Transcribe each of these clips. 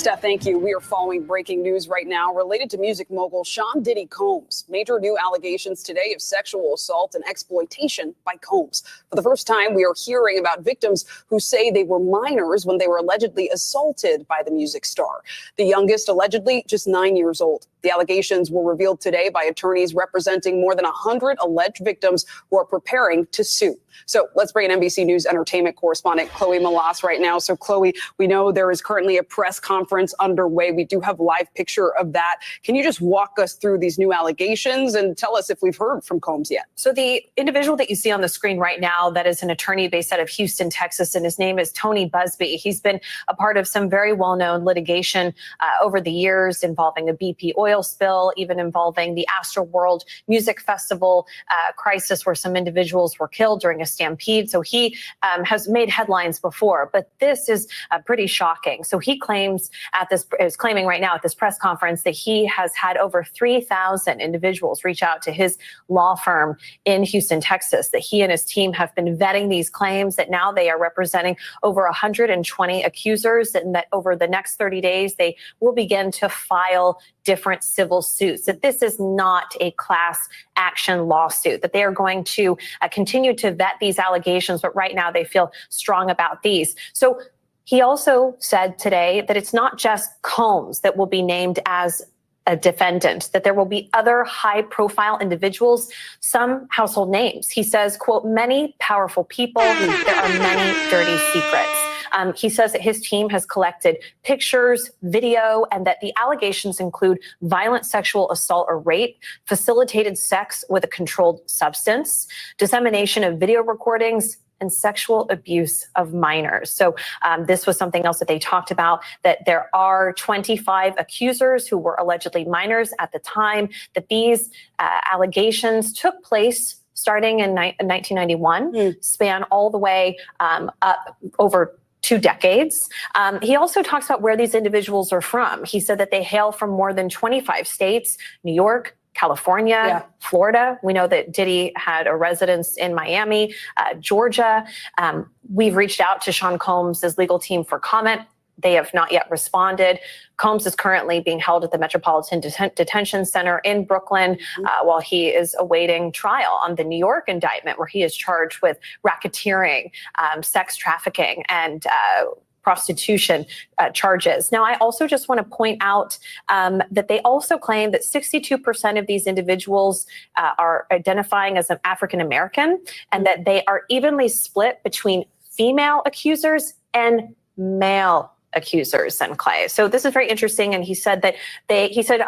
Steph, thank you. We are following breaking news right now related to music mogul Sean Diddy Combs. Major new allegations today of sexual assault and exploitation by Combs. For the first time, we are hearing about victims who say they were minors when they were allegedly assaulted by the music star. The youngest allegedly just 9 years old. The allegations were revealed today by attorneys representing more than 100 alleged victims who are preparing to sue. So let's bring in NBC News entertainment correspondent Chloe Malas right now. So Chloe, we know there is currently a press conference underway. We do have live picture of that. Can you just walk us through these new allegations and tell us if we've heard from Combs yet? So the individual that you see on the screen right now, that is an attorney based out of Houston, Texas, and his name is Tony Busby. He's been a part of some very well-known litigation over the years involving a BP oil spill, even involving the Astroworld Music Festival crisis where some individuals were killed during a stampede. So he has made headlines before, but this is pretty shocking. So he is claiming right now at this press conference that he has had over 3,000 individuals reach out to his law firm in Houston, Texas, that he and his team have been vetting these claims, that now they are representing over 120 accusers, and that over the next 30 days, they will begin to file different civil suits, that this is not a class action lawsuit, that they are going to continue to vet these allegations, but right now they feel strong about these. So he also said today that it's not just Combs that will be named as a defendant, that there will be other high-profile individuals, some household names. He says, quote, many powerful people, there are many dirty secrets. He says that his team has collected pictures, video, and that the allegations include violent sexual assault or rape, facilitated sex with a controlled substance, dissemination of video recordings, and sexual abuse of minors. So this was something else that they talked about, that there are 25 accusers who were allegedly minors at the time that these allegations took place starting in 1991, span all the way up over 2 decades. He also talks about where these individuals are from. He said that they hail from more than 25 states, New York, California, Florida. We know that Diddy had a residence in Miami, Georgia. We've reached out to Sean Combs' legal team for comment. They have not yet responded. Combs is currently being held at the Metropolitan Detention Center in Brooklyn while he is awaiting trial on the New York indictment, where he is charged with racketeering, sex trafficking, and prostitution charges. Now, I also just want to point out that they also claim that 62% of these individuals are identifying as an African American, and that they are evenly split between female accusers and male accusers, and Clay. So this is very interesting. And he said that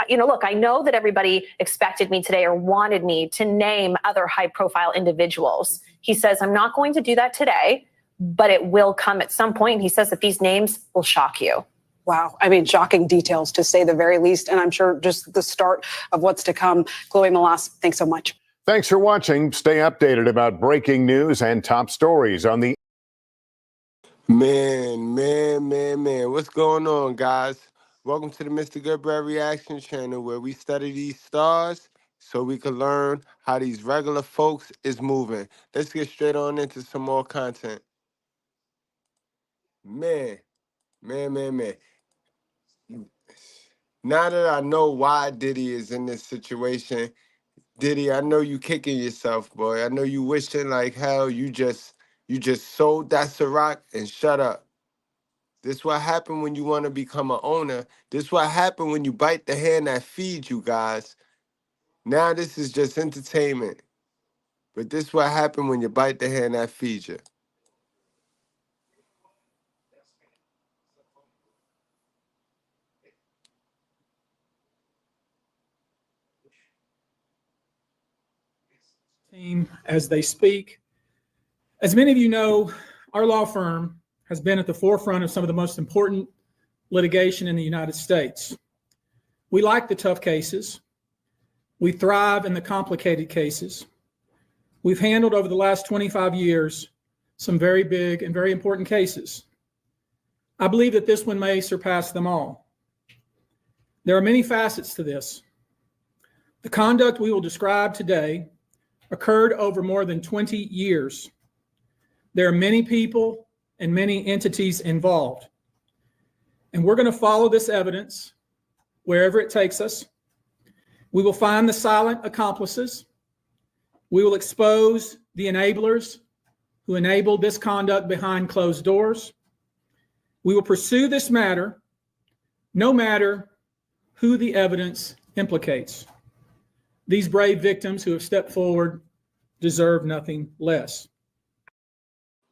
look, I know that everybody expected me today or wanted me to name other high profile individuals. He says, I'm not going to do that today, but it will come at some point. He says that these names will shock you. Wow. I mean, shocking details to say the very least. And I'm sure just the start of what's to come. Chloe Malas, thanks so much. Thanks for watching. Stay updated about breaking news and top stories on the Man, what's going on, guys? Welcome to the Mr.Goodbread reaction channel, where we study these stars so we can learn how these regular folks is moving. Let's get straight on into some more content. Man. Now that I know why Diddy is in this situation, Diddy, I know you kicking yourself, boy. I know you wishing like hell you just sold that Ciroc and shut up. This what happened when you want to become an owner. This what happened when you bite the hand that feeds you, guys. Now this is just entertainment. But this what happened when you bite the hand that feeds you. Team as they speak. As many of you know, our law firm has been at the forefront of some of the most important litigation in the United States. We like the tough cases. We thrive in the complicated cases. We've handled over the last 25 years some very big and very important cases. I believe that this one may surpass them all. There are many facets to this. The conduct we will describe today occurred over more than 20 years. There are many people and many entities involved. and we're going to follow this evidence wherever it takes us. We will find the silent accomplices. We will expose the enablers who enabled this conduct behind closed doors. We will pursue this matter no matter who the evidence implicates. These brave victims who have stepped forward deserve nothing less.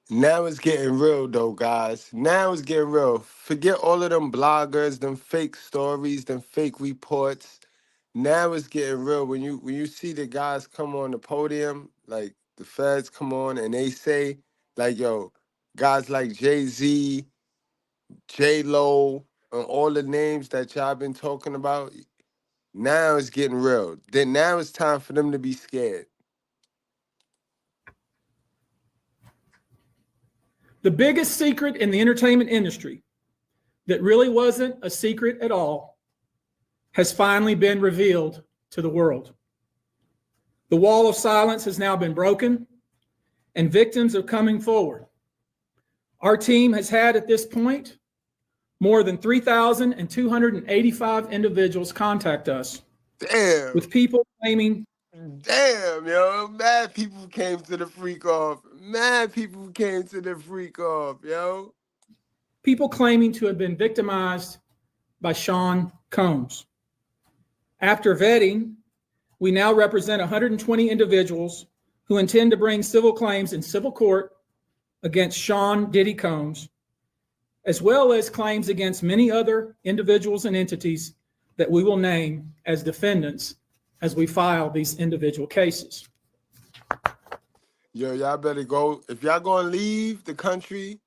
Now it's getting real though, guys. Now it's getting real. Forget all of them bloggers, them fake stories, them fake reports. Now it's getting real. When you see the guys come on the podium, like the feds come on and they say, like, yo, guys like Jay-Z, J-Lo, and all the names that y'all been talking about, now it's getting real. Then now it's time for them to be scared. The biggest secret in the entertainment industry that really wasn't a secret at all has finally been revealed to the world. The wall of silence has now been broken, and victims are coming forward. Our team has had at this point more than 3,285 individuals contact us. Damn. With people claiming, Damn, yo. Mad people came to the freak off. Mad people came to the freak off, yo. people claiming to have been victimized by Sean Combs. After vetting, we now represent 120 individuals who intend to bring civil claims in civil court against Sean Diddy Combs, as well as claims against many other individuals and entities that we will name as defendants as we file these individual cases. Yo, y'all better go. If y'all gonna leave the country,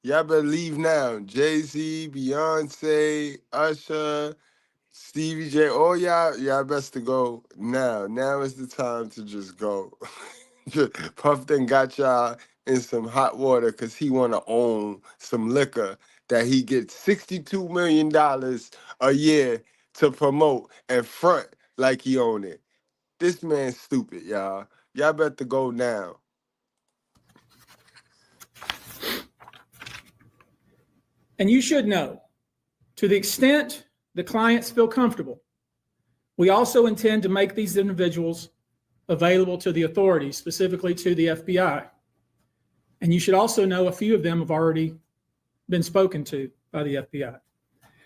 y'all better leave now. Jay-Z, Beyonce, Usher, Stevie J, all y'all best to go now. Now is the time to just go. Puff done got y'all in some hot water because he want to own some liquor that he gets $62 million a year to promote and front like he own it. This man's stupid, y'all. Y'all better go now. And you should know, to the extent the clients feel comfortable, we also intend to make these individuals available to the authorities, specifically to the FBI. And you should also know a few of them have already been spoken to by the FBI.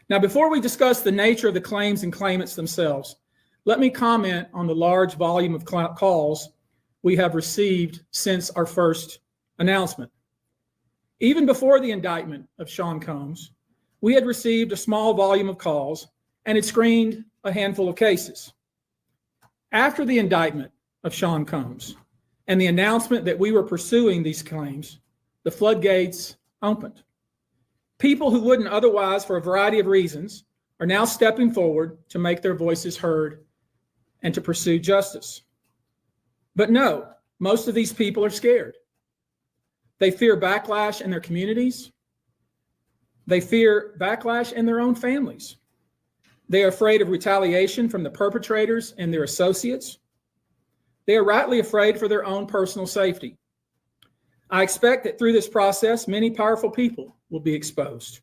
Now, before we discuss the nature of the claims and claimants themselves, let me comment on the large volume of calls we have received since our first announcement. Even before the indictment of Sean Combs, we had received a small volume of calls and had screened a handful of cases. After the indictment of Sean Combs and the announcement that we were pursuing these claims, the floodgates opened. People who wouldn't otherwise, for a variety of reasons, are now stepping forward to make their voices heard and to pursue justice. But no, most of these people are scared. They fear backlash in their communities. They fear backlash in their own families. They are afraid of retaliation from the perpetrators and their associates. They are rightly afraid for their own personal safety. I expect that through this process, many powerful people will be exposed.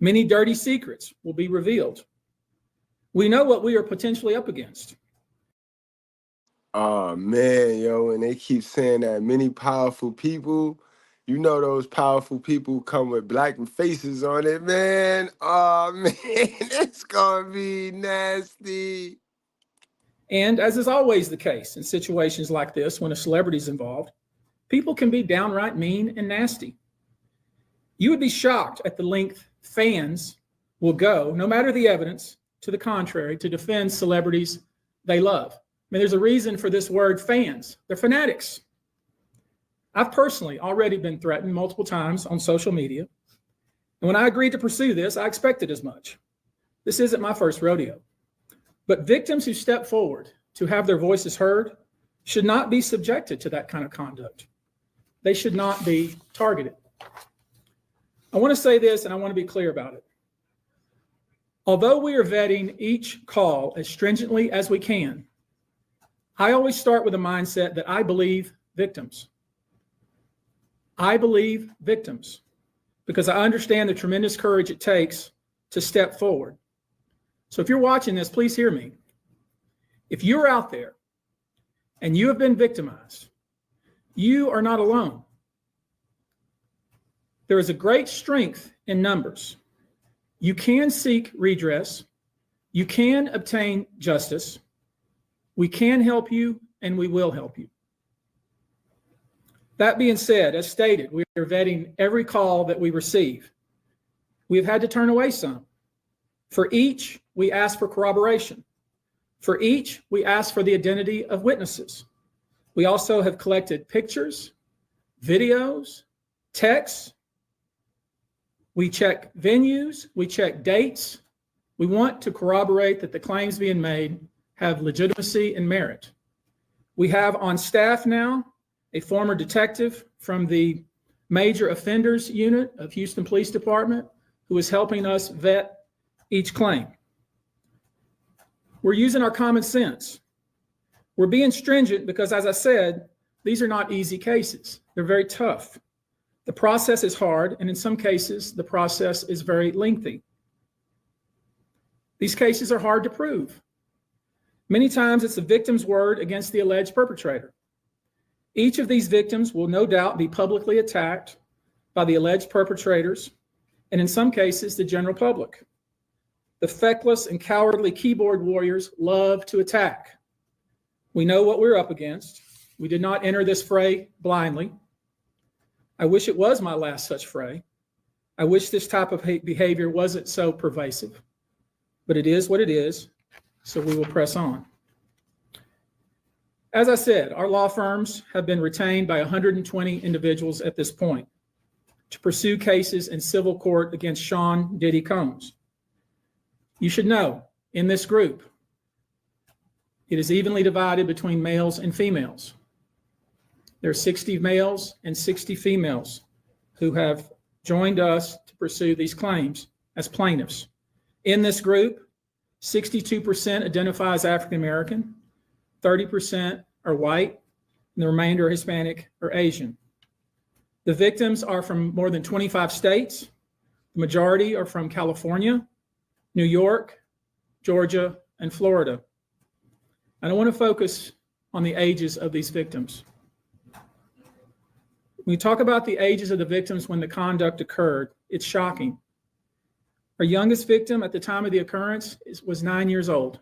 Many dirty secrets will be revealed. We know what we are potentially up against. Oh man, yo, and they keep saying that many powerful people, you know those powerful people come with black faces on it, man. Oh man, it's gonna be nasty. And as is always the case in situations like this, when a celebrity is involved, people can be downright mean and nasty. You would be shocked at the length fans will go, no matter the evidence to the contrary, to defend celebrities they love. I mean, there's a reason for this word fans. They're fanatics. I've personally already been threatened multiple times on social media. And when I agreed to pursue this, I expected as much. This isn't my first rodeo. But victims who step forward to have their voices heard should not be subjected to that kind of conduct. They should not be targeted. I want to say this, and I want to be clear about it. Although we are vetting each call as stringently as we can, I always start with a mindset that I believe victims. I believe victims. because I understand the tremendous courage it takes to step forward. So if you're watching this, please hear me. If you're out there and you have been victimized, you are not alone. There is a great strength in numbers. You can seek redress. You can obtain justice. We can help you, and we will help you. That being said, as stated, we are vetting every call that we receive. We have had to turn away some. For each, we ask for corroboration. For each, we ask for the identity of witnesses. We also have collected pictures, videos, texts. We check venues, we check dates. We want to corroborate that the claims being made have legitimacy and merit. We have on staff now a former detective from the Major Offenders Unit of Houston Police Department who is helping us vet each claim. We're using our common sense. We're being stringent because, as I said, these are not easy cases. They're very tough. The process is hard, and in some cases, the process is very lengthy. These cases are hard to prove. Many times, it's the victim's word against the alleged perpetrator. Each of these victims will no doubt be publicly attacked by the alleged perpetrators, and in some cases, the general public. The feckless and cowardly keyboard warriors love to attack. We know what we're up against. We did not enter this fray blindly. I wish it was my last such fray. I wish this type of behavior wasn't so pervasive, but it is what it is, so we will press on. As I said, our law firms have been retained by 120 individuals at this point to pursue cases in civil court against Sean Diddy Combs. You should know, in this group, it is evenly divided between males and females. There are 60 males and 60 females who have joined us to pursue these claims as plaintiffs. In this group, 62% identify as African American, 30% are white, and the remainder are Hispanic or Asian. The victims are from more than 25 states. The majority are from California, New York, Georgia, and Florida. And I want to focus on the ages of these victims. When we talk about the ages of the victims when the conduct occurred, it's shocking. Our youngest victim at the time of the occurrence was 9 years old.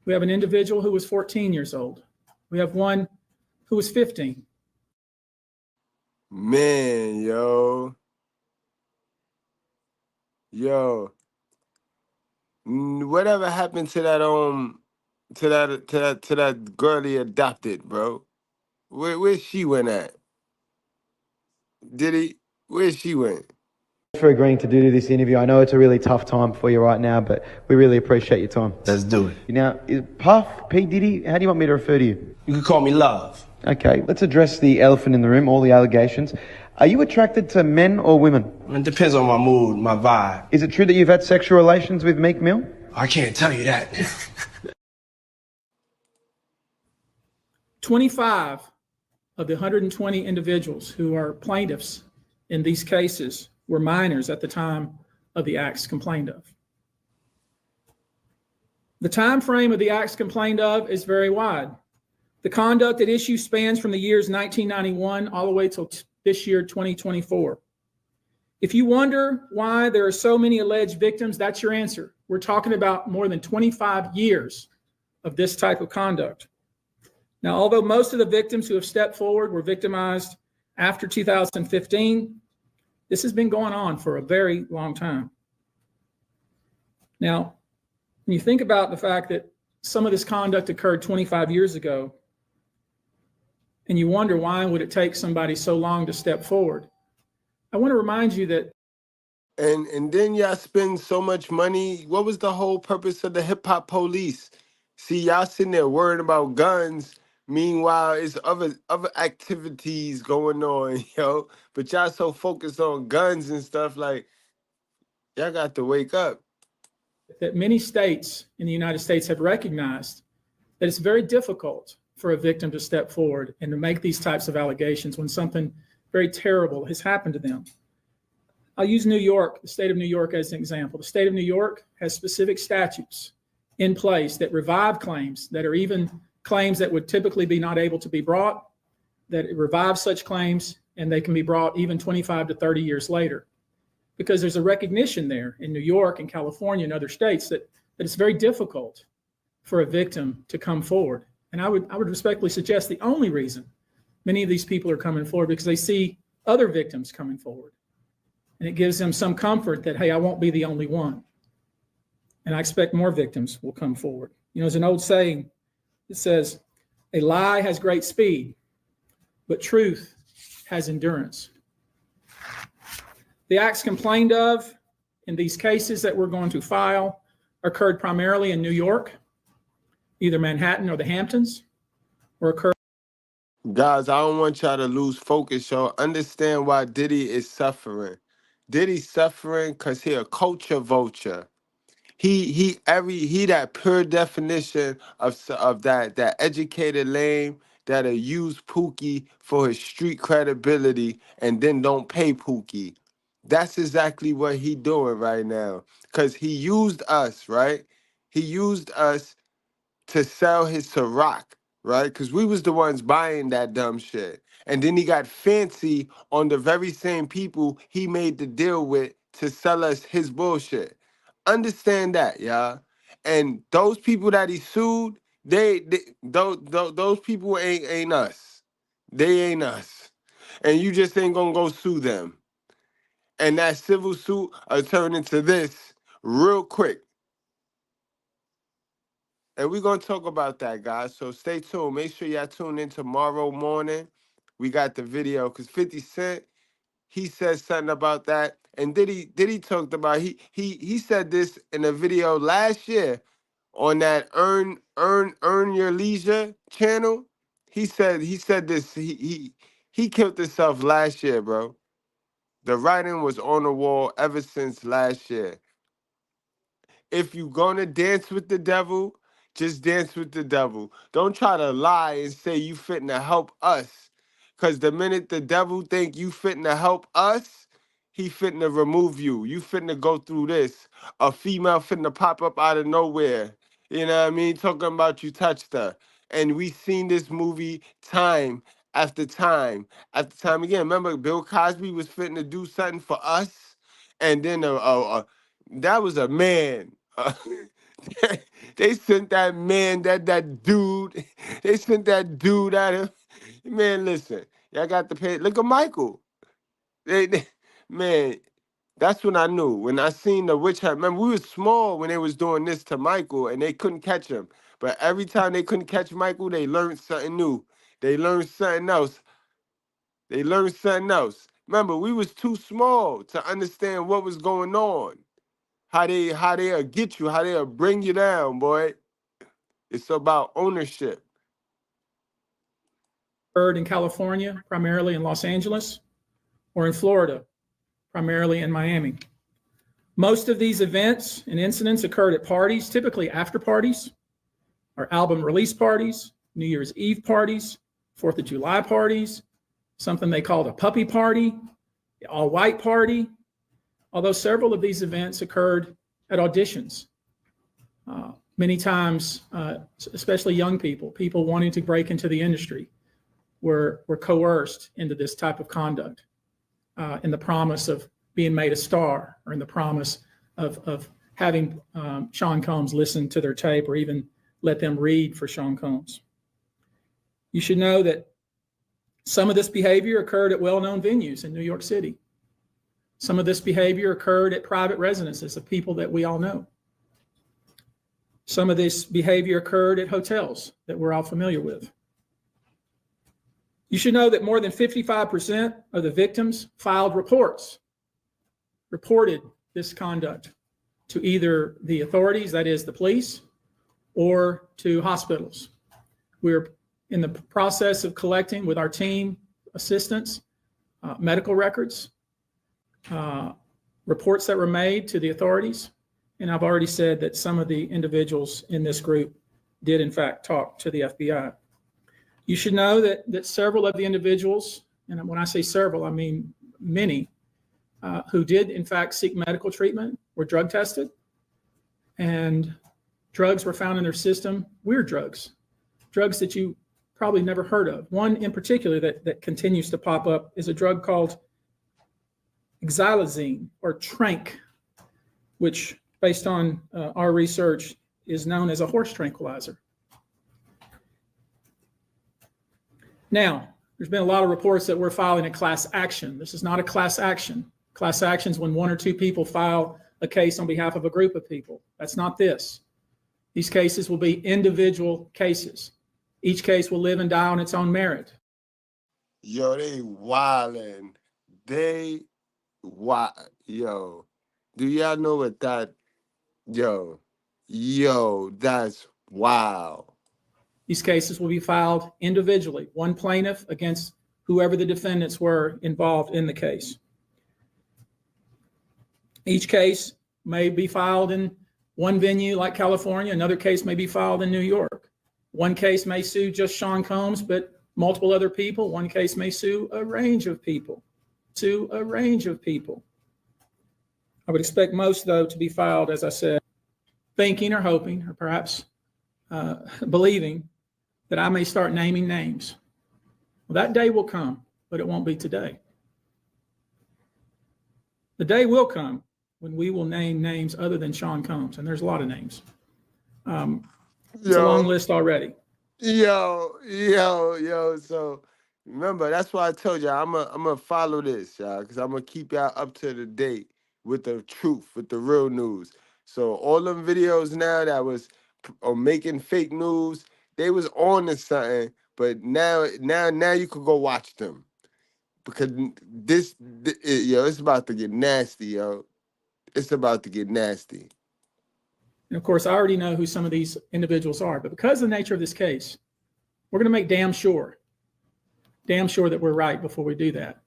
We have an individual who was 14 years old. We have one who was 15. Man, yo. Whatever happened to that to that girl he adopted, bro? Where she went at? Where she went? For agreeing to do this interview. I know it's a really tough time for you right now, but we really appreciate your time. Let's do it. Now, Puff, P. Diddy, how do you want me to refer to you? You can call me Love. Okay, let's address the elephant in the room, all the allegations. Are you attracted to men or women? It depends on my mood, my vibe. Is it true that you've had sexual relations with Meek Mill? I can't tell you that. 25 of the 120 individuals who are plaintiffs in these cases were minors at the time of the acts complained of. The time frame of the acts complained of is very wide. The conduct at issue spans from the years 1991 all the way till this year, 2024. If you wonder why there are so many alleged victims, that's your answer. We're talking about more than 25 years of this type of conduct. Now, although most of the victims who have stepped forward were victimized after 2015, this has been going on for a very long time. Now, when you think about the fact that some of this conduct occurred 25 years ago, and you wonder why would it take somebody so long to step forward, I want to remind you that. And then y'all spend so much money. What was the whole purpose of the hip hop police? See, y'all sitting there worrying about guns. Meanwhile, it's other activities going on, yo. But y'all so focused on guns and stuff, like, y'all got to wake up. That many states in the United States have recognized that it's very difficult for a victim to step forward and to make these types of allegations when something very terrible has happened to them. I'll use New York, the state of New York, as an example. The state of New York has specific statutes in place that revive claims that are even claims that would typically be not able to be brought, that it revives such claims, and they can be brought even 25 to 30 years later. Because there's a recognition there in New York and California and other states that it's very difficult for a victim to come forward. And I would respectfully suggest the only reason many of these people are coming forward because they see other victims coming forward. And it gives them some comfort that, hey, I won't be the only one. And I expect more victims will come forward. You know, there's an old saying that says, a lie has great speed, but truth has endurance. The acts complained of in these cases that we're going to file occurred primarily in New York, either Manhattan or the Hamptons, or occurred. Guys, I don't want y'all to lose focus, y'all. Understand why Diddy is suffering. Diddy's suffering because he a culture vulture. He that pure definition of that educated lame that'll use Pookie for his street credibility and then don't pay Pookie. That's exactly what he doing right now. Cause he used us, right? He used us to sell his Ciroc, right? Because we was the ones buying that dumb shit. And then he got fancy on the very same people he made the deal with to sell us his bullshit. Understand that, y'all. And those people that he sued, those people ain't us. They ain't us. And you just ain't gonna go sue them. And that civil suit will turn into this real quick. And we're going to talk about that, guys. So stay tuned. Make sure y'all tune in tomorrow morning. We got the video because 50 Cent, he said something about that. And Diddy talked about, he said this in a video last year on that Earn Your Leisure channel. He said this, he killed himself last year, bro. The writing was on the wall ever since last year. If you gonna dance with the devil, just dance with the devil. Don't try to lie and say you fitting to help us. Cause the minute the devil think you fitting to help us, he fitting to remove you. You fitting to go through this. A female fitting to pop up out of nowhere. You know what I mean? Talking about you touched her. And we seen this movie time after time after time again. Remember Bill Cosby was fitting to do something for us? And then that was a man. They sent that man, that dude. They sent that dude at him. Man, listen, y'all got to pay. Look at Michael. Man, that's when I knew. When I seen the witch hunt. Remember, we was small when they was doing this to Michael, and they couldn't catch him. But every time they couldn't catch Michael, they learned something new. They learned something else. They learned something else. Remember, we was too small to understand what was going on. How they'll get you, how they'll bring you down, boy. It's about ownership. Occurred in California, primarily in Los Angeles, or in Florida, primarily in Miami. Most of these events and incidents occurred at parties, typically after parties, or album release parties, New Year's Eve parties, 4th of July parties, something they called a puppy party, the all-white party, although several of these events occurred at auditions. Many times, especially young people wanting to break into the industry, were coerced into this type of conduct in the promise of being made a star, or in the promise of having Sean Combs listen to their tape or even let them read for Sean Combs. You should know that some of this behavior occurred at well-known venues in New York City. Some of this behavior occurred at private residences of people that we all know. Some of this behavior occurred at hotels that we're all familiar with. You should know that more than 55% of the victims filed reported this conduct to either the authorities, that is the police, or to hospitals. We're in the process of collecting with our team assistants, medical records, reports that were made to the authorities. And I've already said that some of the individuals in this group did in fact talk to the FBI. You should know that several of the individuals, and when I say several, I mean many, who did, in fact, seek medical treatment were drug tested, and drugs were found in their system, weird drugs that you probably never heard of. One in particular that continues to pop up is a drug called xylazine or trank, which, based on our research, is known as a horse tranquilizer. Now, there's been a lot of reports that we're filing a class action. This is not a class action. Class action is when one or two people file a case on behalf of a group of people. That's not this. These cases will be individual cases. Each case will live and die on its own merit. Yo, they wildin'. Yo, do y'all know what that? Yo, that's wild. These cases will be filed individually, one plaintiff against whoever the defendants were involved in the case. Each case may be filed in one venue like California. Another case may be filed in New York. One case may sue just Sean Combs, but multiple other people. One case may sue a range of people. I would expect most, though, to be filed, as I said, thinking or hoping, or perhaps believing that I may start naming names. Well, that day will come, but it won't be today. The day will come when we will name names other than Sean Combs, and there's a lot of names. It's a long list already. Yo. So remember, that's why I told y'all I'm gonna follow this, y'all, because I'm gonna keep y'all up to the date with the truth, with the real news. So all them videos now that was making fake news, they was on to something, but now you could go watch them, because it's about to get nasty, yo. It's about to get nasty. And of course, I already know who some of these individuals are, but because of the nature of this case, we're going to make damn sure that we're right before we do that.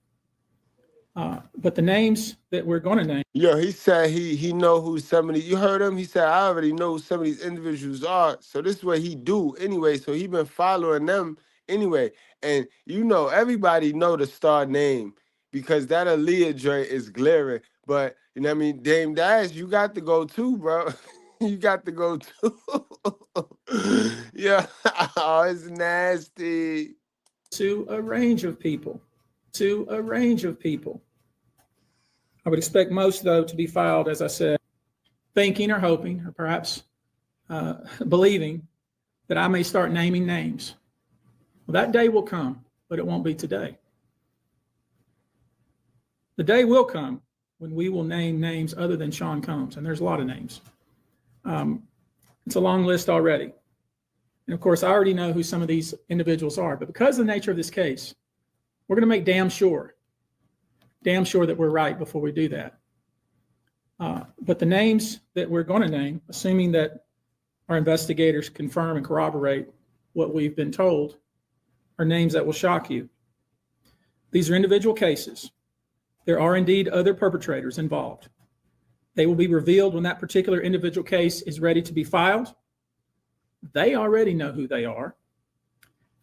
But the names that we're going to name. Yo, he said he know who some of these, you heard him? He said, I already know who some of these individuals are. So this is what he do anyway. So he been following them anyway. And everybody know the star name, because that Aaliyah joint is glaring. But, you know what I mean? Dame Dash, you got to go too, bro. You got to go too. Yeah, oh, it's nasty. To a range of people. I would expect most, though, to be filed, as I said, thinking or hoping, or perhaps believing that I may start naming names. Well, that day will come, but it won't be today. The day will come when we will name names other than Sean Combs, and there's a lot of names. It's a long list already. And of course, I already know who some of these individuals are, but because of the nature of this case, we're going to make damn sure that we're right before we do that. But the names that we're going to name, assuming that our investigators confirm and corroborate what we've been told, are names that will shock you. These are individual cases. There are indeed other perpetrators involved. They will be revealed when that particular individual case is ready to be filed. They already know who they are.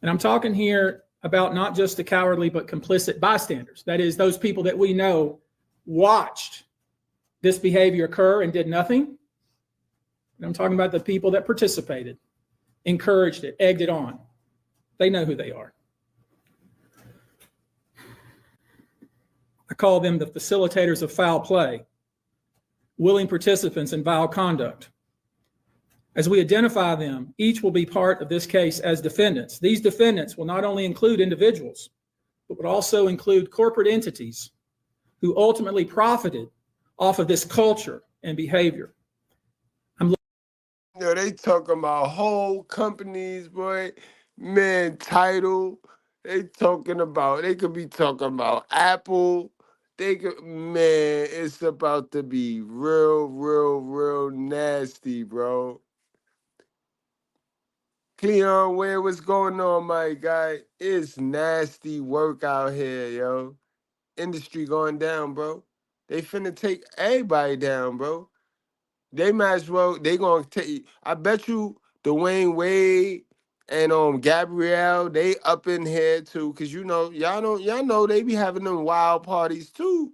And I'm talking here about not just the cowardly but complicit bystanders. That is, those people that we know watched this behavior occur and did nothing. And I'm talking about the people that participated, encouraged it, egged it on. They know who they are. I call them the facilitators of foul play, willing participants in vile conduct. As we identify them, each will be part of this case as defendants. These defendants will not only include individuals, but would also include corporate entities who ultimately profited off of this culture and behavior. They talking about whole companies, boy. Man, Tidal. They could be talking about Apple. It's about to be real nasty, bro. Cleon, what's going on, my guy? It's nasty work out here, yo. Industry going down, bro. They finna take everybody down, bro. They might as well, they gonna take, I bet you Dwayne Wade and Gabrielle, they up in here too, cause y'all know they be having them wild parties too.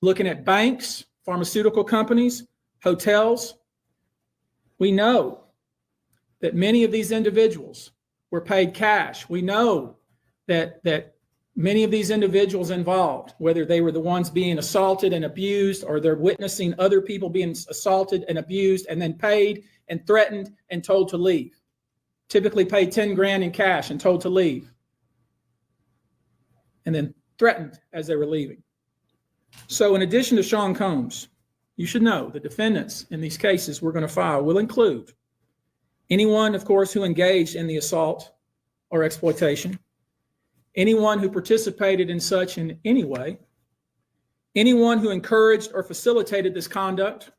looking at banks, pharmaceutical companies, hotels. We know that many of these individuals were paid cash. We know that many of these individuals involved, whether they were the ones being assaulted and abused, or they're witnessing other people being assaulted and abused and then paid and threatened and told to leave. Typically paid 10 grand in cash and told to leave, and then threatened as they were leaving. So in addition to Sean Combs, you should know the defendants in these cases we're going to file will include anyone, of course, who engaged in the assault or exploitation, anyone who participated in such in any way, anyone who encouraged or facilitated this conduct,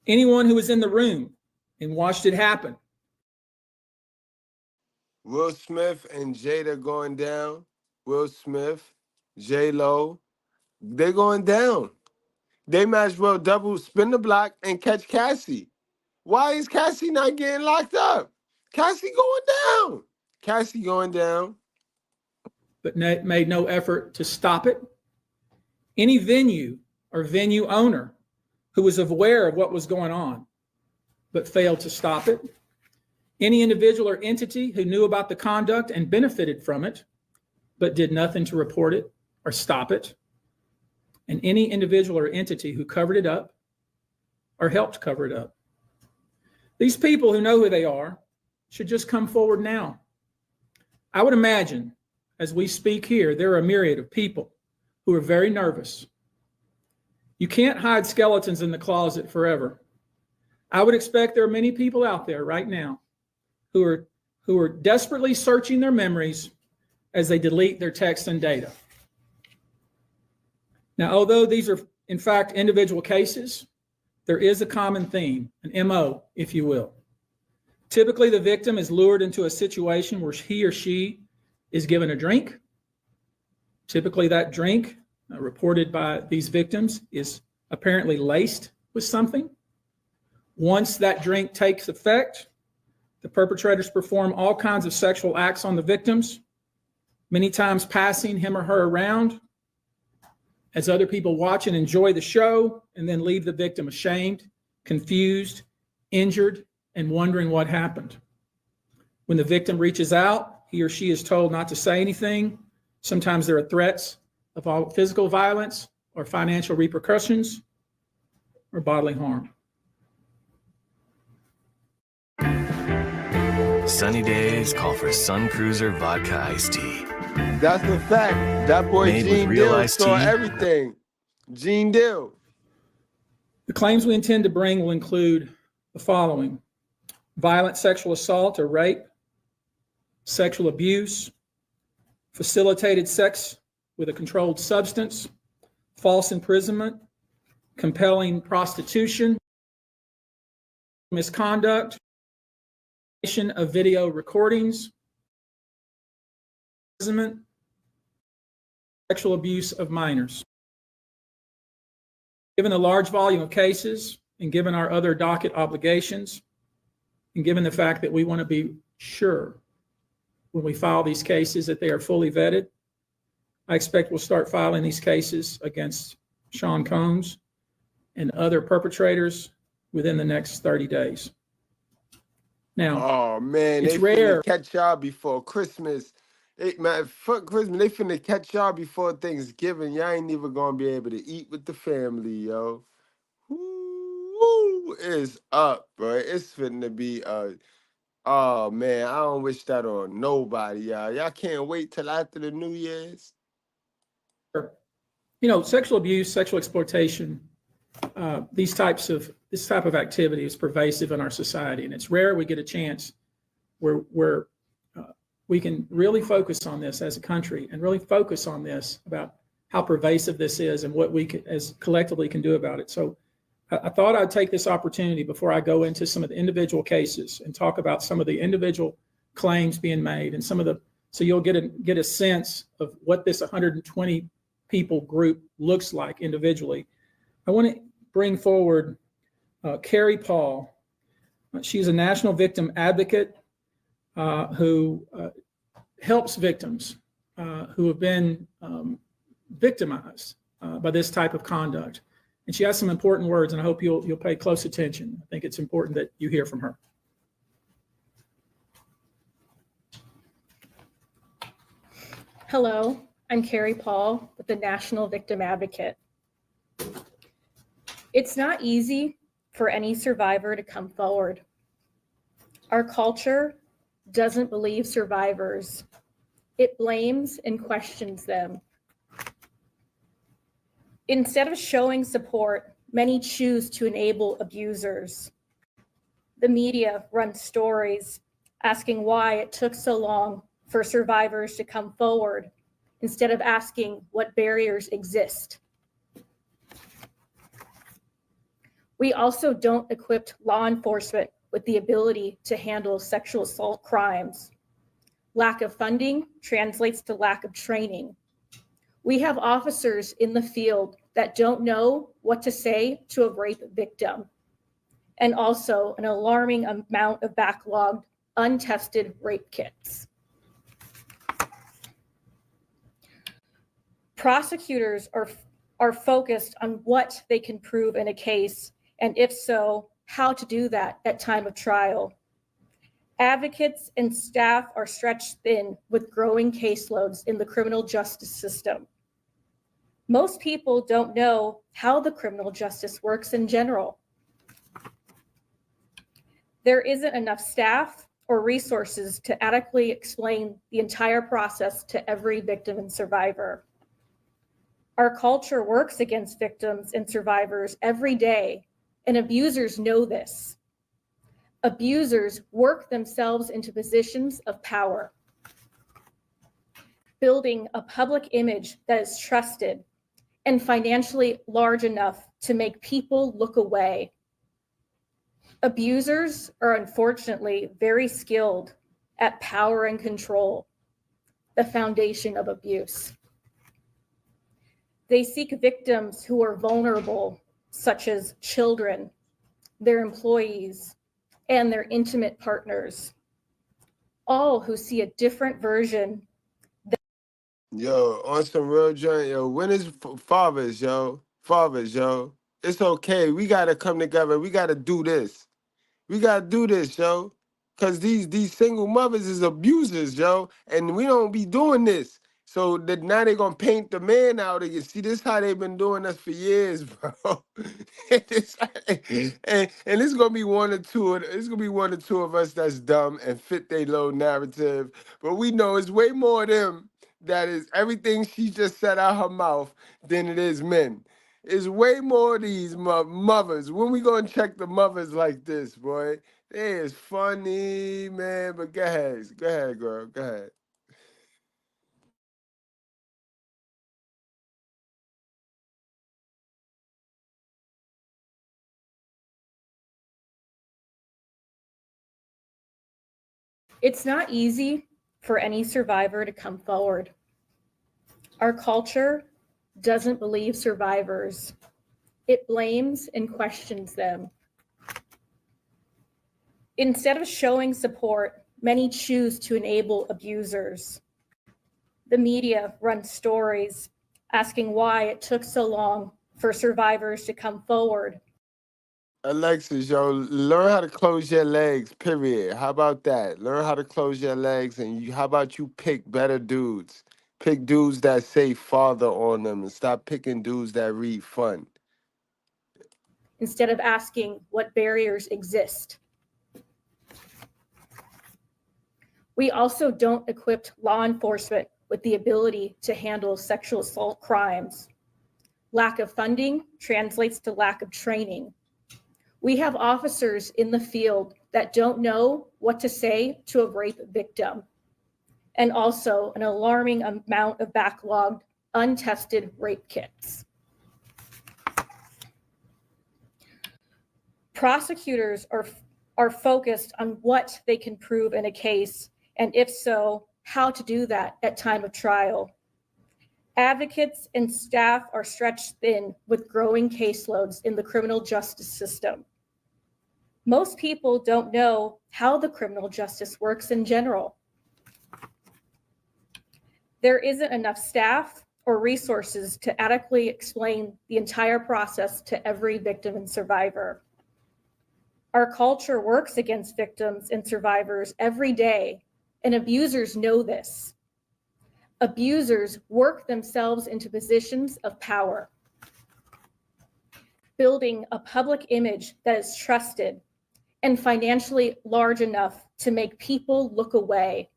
anyone who was in the room and watched it happen. Will Smith and Jada going down. Will Smith, J-Lo, they going down. They might as well double spin the block and catch Cassie. Why is Cassie not getting locked up? Cassie going down. Cassie going down. But made no effort to stop it. Any venue or venue owner who was aware of what was going on but failed to stop it. Any individual or entity who knew about the conduct and benefited from it but did nothing to report it or stop it. And any individual or entity who covered it up or helped cover it up. These people who know who they are should just come forward now. I would imagine, as we speak here, there are a myriad of people who are very nervous. You can't hide skeletons in the closet forever. I would expect there are many people out there right now who are desperately searching their memories as they delete their text and data. Now, although these are, in fact, individual cases, there is a common theme, an MO, if you will. Typically, the victim is lured into a situation where he or she is given a drink. Typically, that drink, reported by these victims, is apparently laced with something. Once that drink takes effect, the perpetrators perform all kinds of sexual acts on the victims, many times passing him or her around as other people watch and enjoy the show, and then leave the victim ashamed, confused, injured, and wondering what happened. When the victim reaches out, he or she is told not to say anything. Sometimes there are threats of physical violence or financial repercussions or bodily harm. Sunny days call for Sun Cruiser Vodka Iced Tea. That's the fact. That boy Made with Gene real Dill iced saw tea. everything. Gene Dill. The claims we intend to bring will include the following: violent sexual assault or rape, sexual abuse, facilitated sex with a controlled substance, false imprisonment, compelling prostitution, misconduct, of video recordings, imprisonment, sexual abuse of minors. Given the large volume of cases and given our other docket obligations, and given the fact that we want to be sure when we file these cases that they are fully vetted, I expect we'll start filing these cases against Sean Combs and other perpetrators within the next 30 days. Now, Oh man, it's they rare. finna catch y'all before Christmas. Man, fuck Christmas. They finna catch y'all before Thanksgiving. Y'all ain't even gonna be able to eat with the family, yo. Woo is up, bro. It's finna be oh man, I don't wish that on nobody, y'all. Y'all can't wait till after the New Year's. You know, sexual abuse, sexual exploitation, this type of activity is pervasive in our society, and it's rare we get a chance where we can really focus on this as a country and really focus on this about how pervasive this is and what we as collectively can do about it. So I thought I'd take this opportunity before I go into some of the individual cases and talk about some of the individual claims being made and so you'll get a sense of what this 120 people group looks like individually. I want to bring forward Carrie Paul. She's a national victim advocate who helps victims who have been victimized by this type of conduct. And she has some important words, and I hope you'll pay close attention. I think it's important that you hear from her. Hello, I'm Carrie Paul with the National Victim Advocate. It's not easy for any survivor to come forward. Our culture doesn't believe survivors. It blames and questions them. Instead of showing support, many choose to enable abusers. The media runs stories asking why it took so long for survivors to come forward instead of asking what barriers exist. We also don't equip law enforcement with the ability to handle sexual assault crimes. Lack of funding translates to lack of training. We have officers in the field that don't know what to say to a rape victim, and also an alarming amount of backlogged, untested rape kits. Prosecutors are focused on what they can prove in a case, and if so, how to do that at time of trial. Advocates and staff are stretched thin with growing caseloads in the criminal justice system. Most people don't know how the criminal justice works in general. There isn't enough staff or resources to adequately explain the entire process to every victim and survivor. Our culture works against victims and survivors every day, and abusers know this. Abusers work themselves into positions of power, building a public image that is trusted and financially large enough to make people look away. Abusers are unfortunately very skilled at power and control, the foundation of abuse. They seek victims who are vulnerable, such as children, their employees, and their intimate partners, all who see a different version. Yo, on some real joint, yo, when is fathers, yo? Fathers, yo. It's okay. We gotta come together. We gotta do this. We gotta do this, yo. Cause these single mothers is abusers, yo. And we don't be doing this. So that now they gonna paint the man out again. See, this how they've been doing us for years, bro. and it's gonna be one or two. It's gonna be one or two of us that's dumb and fit their little narrative. But we know it's way more of them that is everything she just said out her mouth than it is men. It's way more of these mothers. When we gonna check the mothers like this, boy? They is funny, man. But go ahead, girl, go ahead. It's not easy for any survivor to come forward. Our culture doesn't believe survivors. It blames and questions them. Instead of showing support, many choose to enable abusers. The media runs stories asking why it took so long for survivors to come forward. Alexis, yo, learn how to close your legs, period. How about that? Learn how to close your legs, and how about you pick better dudes? Pick dudes that say father on them, and stop picking dudes that read fun. Instead of asking what barriers exist. We also don't equip law enforcement with the ability to handle sexual assault crimes. Lack of funding translates to lack of training. We have officers in the field that don't know what to say to a rape victim, and also an alarming amount of backlogged, untested rape kits. Prosecutors are focused on what they can prove in a case, and if so, how to do that at time of trial. Advocates and staff are stretched thin with growing caseloads in the criminal justice system. Most people don't know how the criminal justice works in general. There isn't enough staff or resources to adequately explain the entire process to every victim and survivor. Our culture works against victims and survivors every day, and abusers know this. Abusers work themselves into positions of power, building a public image that is trusted and financially large enough to make people look away.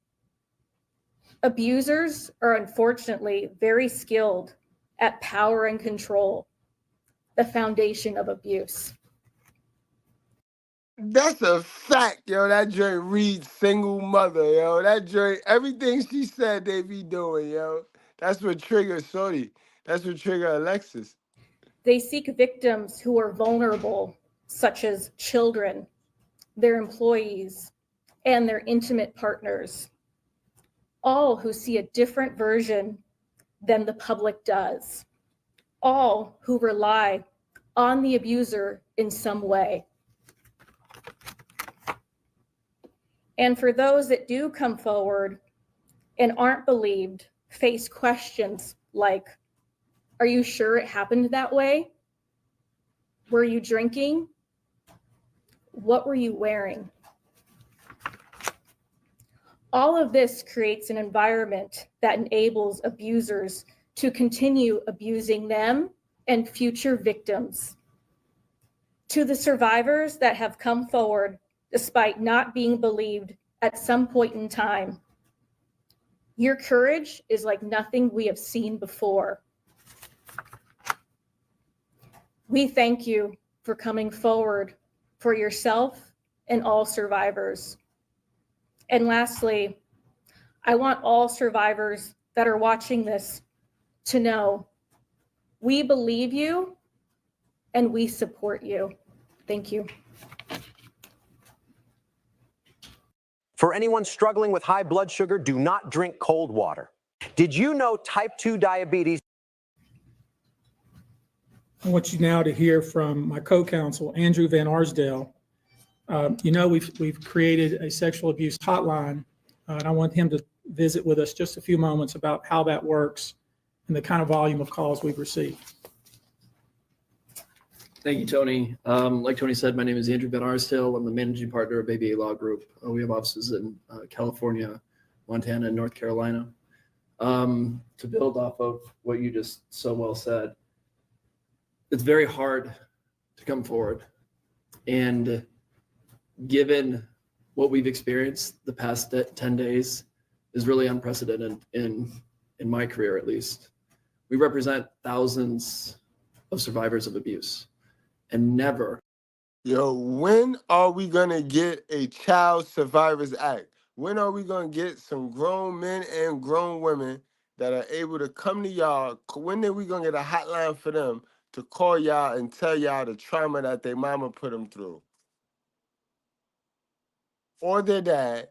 Abusers are unfortunately very skilled at power and control, the foundation of abuse. That's a fact, yo. That joint reads single mother, yo. That joint, everything she said they be doing, yo. That's what triggered Shorty. That's what triggered Alexis. They seek victims who are vulnerable, such as children, their employees, and their intimate partners, all who see a different version than the public does, all who rely on the abuser in some way. And for those that do come forward and aren't believed, face questions like, are you sure it happened that way? Were you drinking? What were you wearing? All of this creates an environment that enables abusers to continue abusing them and future victims. To the survivors that have come forward despite not being believed at some point in time, your courage is like nothing we have seen before. We thank you for coming forward for yourself and all survivors. And lastly, I want all survivors that are watching this to know we believe you and we support you. Thank you. For anyone struggling with high blood sugar, do not drink cold water. Did you know type 2 diabetes? I want you now to hear from my co-counsel, Andrew Van Arsdale. We've created a sexual abuse hotline, and I want him to visit with us just a few moments about how that works and the kind of volume of calls we've received. Thank you, Tony. Like Tony said, my name is Andrew Van Arsdale. I'm the managing partner of ABA Law Group. We have offices in California, Montana, and North Carolina. To build off of what you just so well said, it's very hard to come forward. And given what we've experienced the past 10 days is really unprecedented in my career, at least. We represent thousands of survivors of abuse, and never. Yo, when are we gonna get a Child Survivors Act? When are we gonna get some grown men and grown women that are able to come to y'all? When are we gonna get a hotline for them to call y'all and tell y'all the trauma that their mama put them through? Or their dad.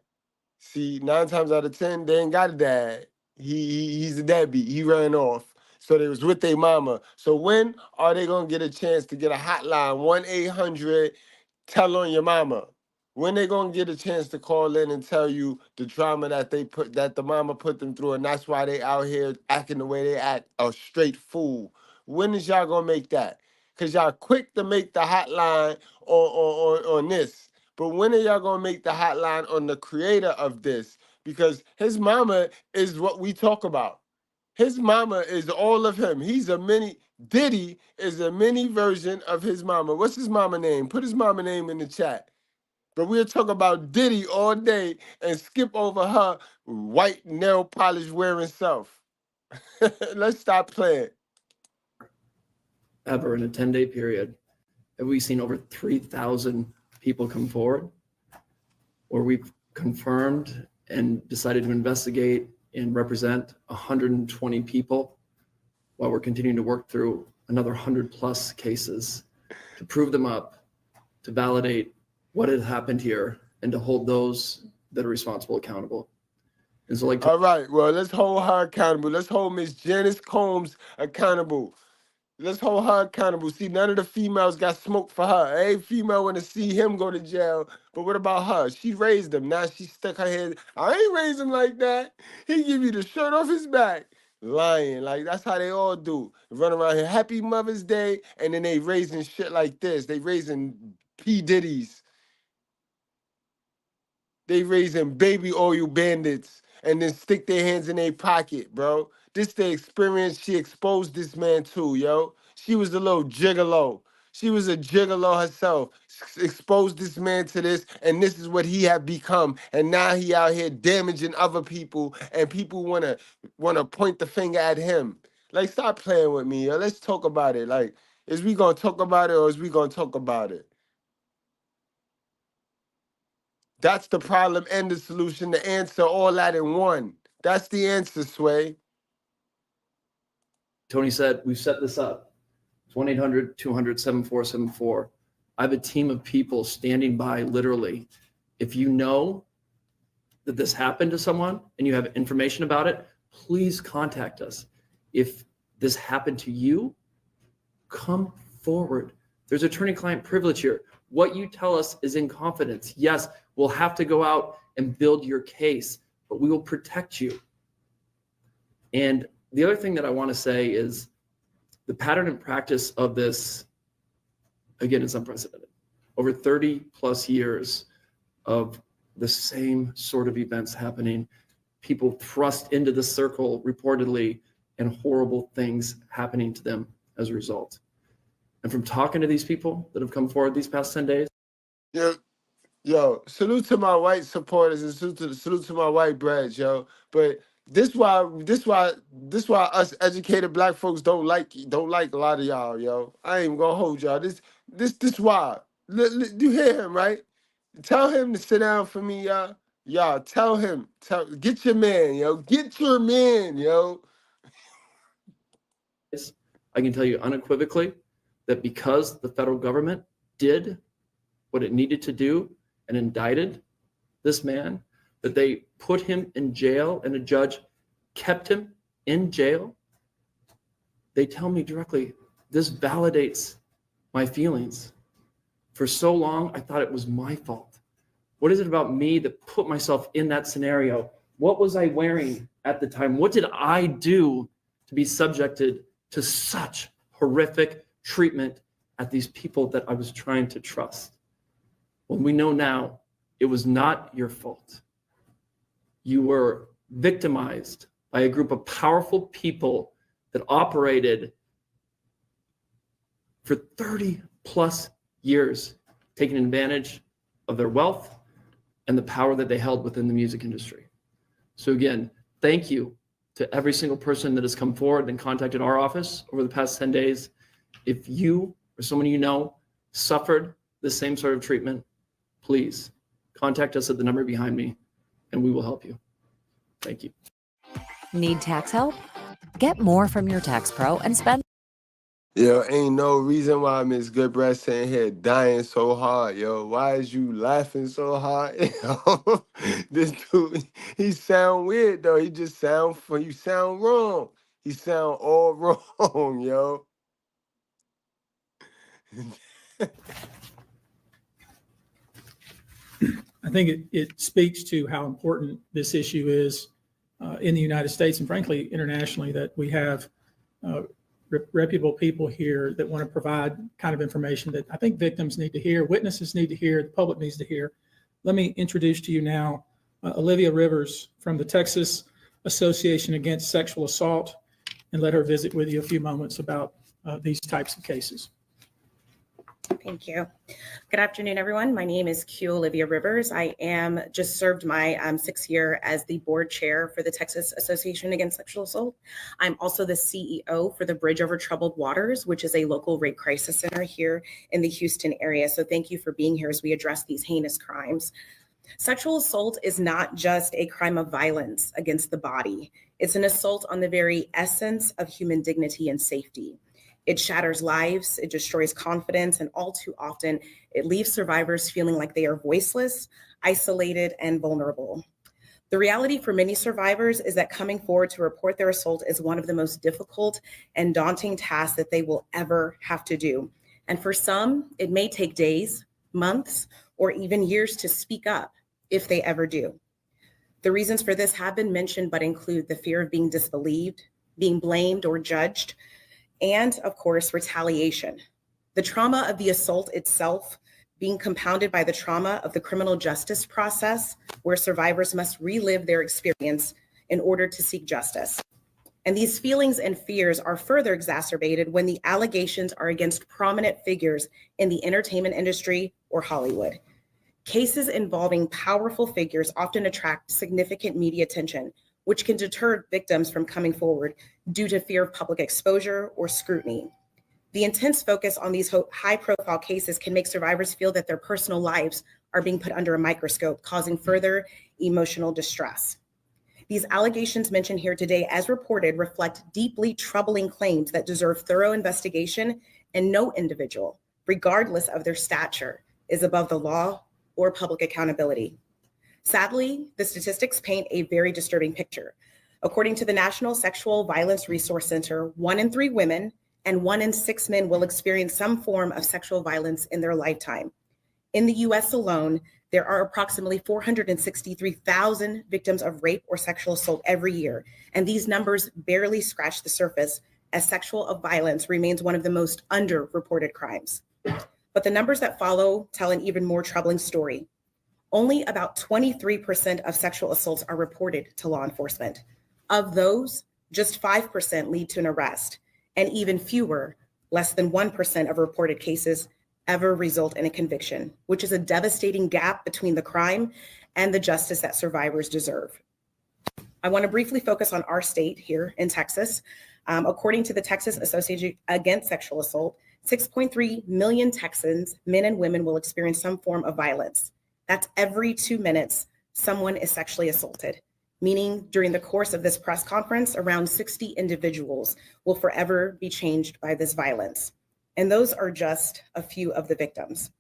See, 9 times out of 10, they ain't got a dad. He's a deadbeat. He ran off. So they was with their mama. So when are they gonna get a chance to get a hotline, 1-800 tell on your mama? When they gonna get a chance to call in and tell you the trauma that the mama put them through, and that's why they out here acting the way they act, a straight fool? When is y'all gonna make that? Cause y'all quick to make the hotline on this. But when are y'all gonna make the hotline on the creator of this? Because his mama is what we talk about. His mama is all of him. Diddy is a mini version of his mama. What's his mama name? Put his mama name in the chat. But we'll talk about Diddy all day and skip over her white nail polish wearing self. Let's stop playing. Ever in a 10-day period, have we seen over 3,000 people come forward, or we've confirmed and decided to investigate and represent 120 people while we're continuing to work through another 100+ cases to prove them up, to validate what had happened here, and to hold those that are responsible accountable. And so, all right, well, let's hold her accountable. Let's hold Miss Janice Combs accountable. Let's hold her accountable. See, none of the females got smoke for her. Every female want to see him go to jail. But what about her? She raised him. Now she stuck her head. I ain't raised him like that. He give you the shirt off his back. lying. Like, that's how they all do. Run around here, Happy Mother's Day, and then they raising shit like this. They raising P. Diddy's. They raising baby oil bandits and then stick their hands in their pocket, bro. This the experience she exposed this man to, yo. She was a little gigolo. She was a gigolo herself. Exposed this man to this, and this is what he had become. And now he out here damaging other people, and people wanna point the finger at him. Like, stop playing with me, yo. Let's talk about it. Like, is we gonna talk about it or is we gonna talk about it? That's the problem and the solution, the answer, all that in one. That's the answer, Sway. Tony said, we've set this up. It's 1-800-200-7474. I have a team of people standing by, literally. If you know that this happened to someone and you have information about it, please contact us. If this happened to you, come forward. There's attorney-client privilege here. What you tell us is in confidence. Yes, we'll have to go out and build your case, but we will protect you. And the other thing that I want to say is the pattern and practice of this, again, is unprecedented. Over 30 plus years of the same sort of events happening, people thrust into the circle reportedly, and horrible things happening to them as a result. And from talking to these people that have come forward these past 10 days. Yo, salute to my white supporters and salute to my white brads, yo. But this why us educated black folks don't like a lot of y'all, yo. I ain't gonna hold y'all. This why. You hear him, right? Tell him to sit down for me, y'all. Y'all, tell him. Get your man, yo. Get your man, yo. I can tell you unequivocally that because the federal government did what it needed to do and indicted this man, that they put him in jail and a judge kept him in jail. They tell me directly, this validates my feelings. For so long, I thought it was my fault. What is it about me that put myself in that scenario? What was I wearing at the time? What did I do to be subjected to such horrific treatment at these people that I was trying to trust? Well, we know now it was not your fault. You were victimized by a group of powerful people that operated for 30 plus years, taking advantage of their wealth and the power that they held within the music industry. So again, thank you to every single person that has come forward and contacted our office over the past 10 days. If you or someone you know suffered the same sort of treatment, please contact us at the number behind me and we will help you. Thank you. Need tax help? Get more from your tax pro and spend. Yo, ain't no reason why Mr.Goodbread sitting here dying so hard, yo. Why is you laughing so hard? Yo, this dude, he sound weird though. He just sound wrong. He sound all wrong, yo. I think it speaks to how important this issue is in the United States and frankly internationally, that we have reputable people here that want to provide kind of information that I think victims need to hear, witnesses need to hear, the public needs to hear. Let me introduce to you now Olivia Rivers from the Texas Association Against Sexual Assault, and let her visit with you a few moments about these types of cases. Thank you. Good afternoon, everyone. My name is Q Olivia Rivers. I am just served my 6th year as the board chair for the Texas Association Against Sexual Assault. I'm also the CEO for the Bridge Over Troubled Waters, which is a local rape crisis center here in the Houston area. So thank you for being here as we address these heinous crimes. Sexual assault is not just a crime of violence against the body. It's an assault on the very essence of human dignity and safety. It shatters lives, it destroys confidence, and all too often, it leaves survivors feeling like they are voiceless, isolated, and vulnerable. The reality for many survivors is that coming forward to report their assault is one of the most difficult and daunting tasks that they will ever have to do. And for some, it may take days, months, or even years to speak up, if they ever do. The reasons for this have been mentioned, but include the fear of being disbelieved, being blamed or judged, and of course, retaliation. The trauma of the assault itself being compounded by the trauma of the criminal justice process, where survivors must relive their experience in order to seek justice. And these feelings and fears are further exacerbated when the allegations are against prominent figures in the entertainment industry or Hollywood. Cases involving powerful figures often attract significant media attention, which can deter victims from coming forward due to fear of public exposure or scrutiny. The intense focus on these high-profile cases can make survivors feel that their personal lives are being put under a microscope, causing further emotional distress. These allegations mentioned here today, as reported, reflect deeply troubling claims that deserve thorough investigation, and no individual, regardless of their stature, is above the law or public accountability. Sadly, the statistics paint a very disturbing picture. According to the National Sexual Violence Resource Center, 1 in 3 women and 1 in 6 men will experience some form of sexual violence in their lifetime. In the US alone, there are approximately 463,000 victims of rape or sexual assault every year, and these numbers barely scratch the surface, as sexual violence remains one of the most underreported crimes. But the numbers that follow tell an even more troubling story. Only about 23% of sexual assaults are reported to law enforcement. Of those, just 5% lead to an arrest, and even fewer, less than 1% of reported cases, ever result in a conviction, which is a devastating gap between the crime and the justice that survivors deserve. I want to briefly focus on our state here in Texas. According to the Texas Association Against Sexual Assault, 6.3 million Texans, men and women, will experience some form of violence. That's every 2 minutes, someone is sexually assaulted, meaning during the course of this press conference, around 60 individuals will forever be changed by this violence. And those are just a few of the victims.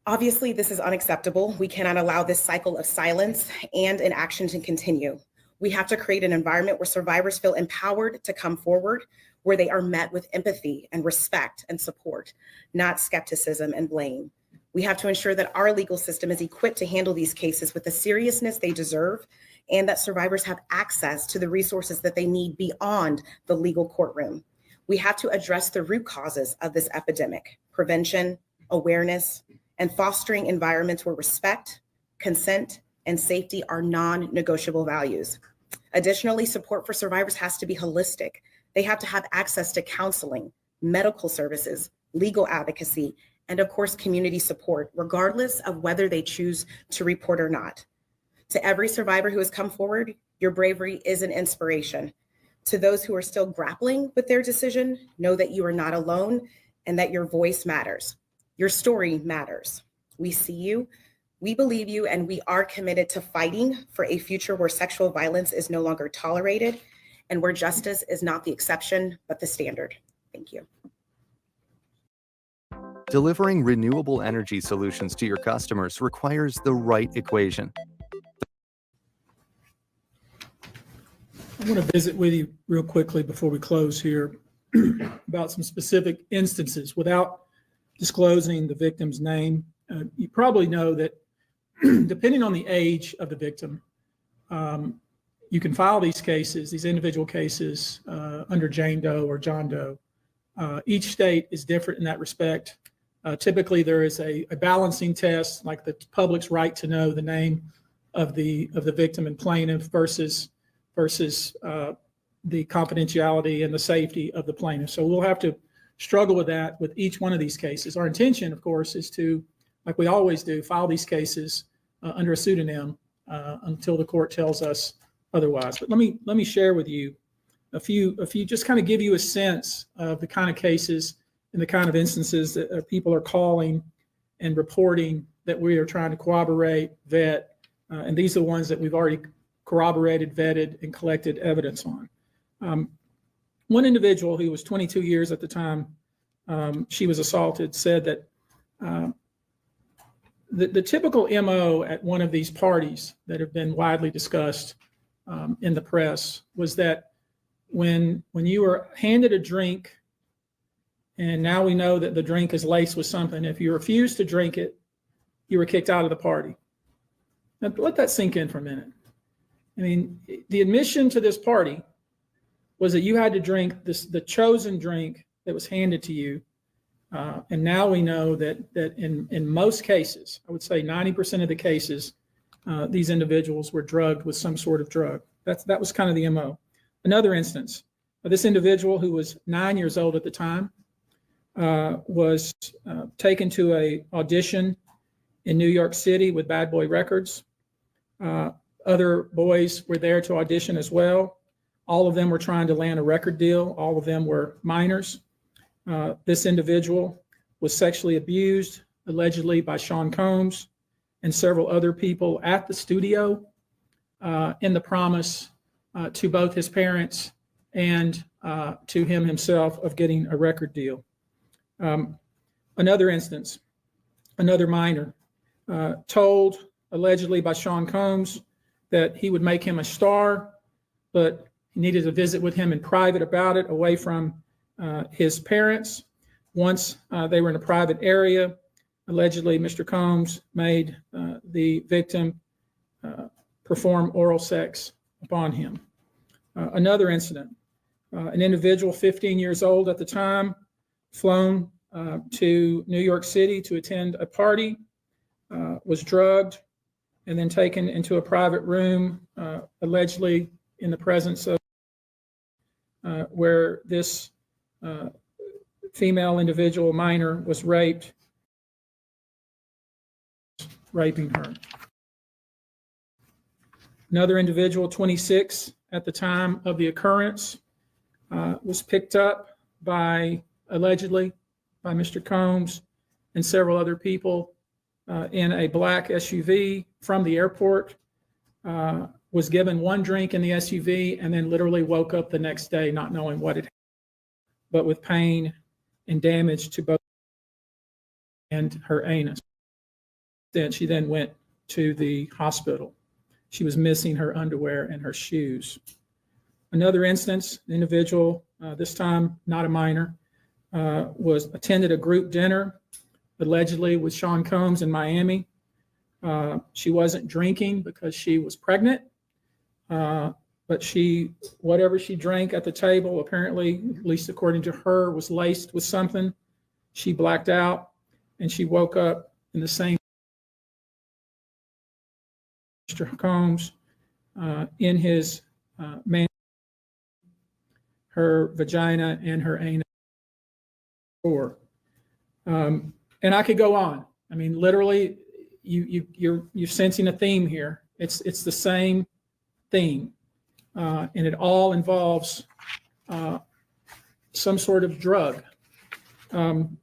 Obviously, this is unacceptable. We cannot allow this cycle of silence and inaction to continue. We have to create an environment where survivors feel empowered to come forward, where they are met with empathy and respect and support, not skepticism and blame. We have to ensure that our legal system is equipped to handle these cases with the seriousness they deserve, and that survivors have access to the resources that they need beyond the legal courtroom. We have to address the root causes of this epidemic: prevention, awareness, and fostering environments where respect, consent, and safety are non-negotiable values. Additionally, support for survivors has to be holistic. They have to have access to counseling, medical services, legal advocacy, and of course, community support, regardless of whether they choose to report or not. To every survivor who has come forward, your bravery is an inspiration. To those who are still grappling with their decision, know that you are not alone and that your voice matters. Your story matters. We see you, we believe you, and we are committed to fighting for a future where sexual violence is no longer tolerated and where justice is not the exception, but the standard. Thank you. Delivering renewable energy solutions to your customers requires the right equation. I want to visit with you real quickly before we close here about some specific instances without disclosing the victim's name. You probably know that depending on the age of the victim, you can file these cases, these individual cases, under Jane Doe or John Doe. Each state is different in that respect. Typically, there is a balancing test, like the public's right to know the name of the victim and plaintiff versus the confidentiality and the safety of the plaintiff. So we'll have to struggle with that with each one of these cases. Our intention, of course, is to, like we always do, file these cases under a pseudonym until the court tells us otherwise. But let me share with you a few, just kind of give you a sense of the kind of cases and the kind of instances that people are calling and reporting that we are trying to corroborate, vet, and these are the ones that we've already corroborated, vetted, and collected evidence on. One individual who was 22 years at the time she was assaulted said that the typical MO at one of these parties that have been widely discussed in the press was that when you were handed a drink, and now we know that the drink is laced with something, if you refused to drink it, you were kicked out of the party. Now let that sink in for a minute. I mean, the admission to this party was that you had to drink the chosen drink that was handed to you. And now we know that in most cases, I would say 90% of the cases, these individuals were drugged with some sort of drug. That was kind of the MO. Another instance, this individual who was 9 years old at the time was taken to a audition in New York City with Bad Boy Records. Other boys were there to audition as well. All of them were trying to land a record deal. All of them were minors. This individual was sexually abused, allegedly by Sean Combs and several other people at the studio in the promise to both his parents and to him himself of getting a record deal. Another instance, another minor told allegedly by Sean Combs that he would make him a star, but he needed to visit with him in private about it, away from his parents. Once they were in a private area, allegedly Mr. Combs made the victim perform oral sex upon him. Another incident, an individual 15 years old at the time, flown to New York City to attend a party, was drugged, and then taken into a private room, allegedly in the presence of where this female individual minor was raped, raping her. Another individual, 26 at the time of the occurrence, was picked up by, allegedly, by Mr. Combs and several other people in a black SUV from the airport, was given one drink in the SUV, and then literally woke up the next day not knowing what it had, but with pain and damage to both and her anus. Then she then went to the hospital. She was missing her underwear and her shoes. Another instance, an individual, this time not a minor, was attended a group dinner, allegedly with Sean Combs in Miami. She wasn't drinking because she was pregnant, but whatever she drank at the table, apparently, at least according to her, was laced with something. She blacked out, and she woke up in the same Mr. Combs in his man, her vagina and her anus. And I could go on. I mean, literally, you're sensing a theme here. It's the same theme, and it all involves some sort of drug. One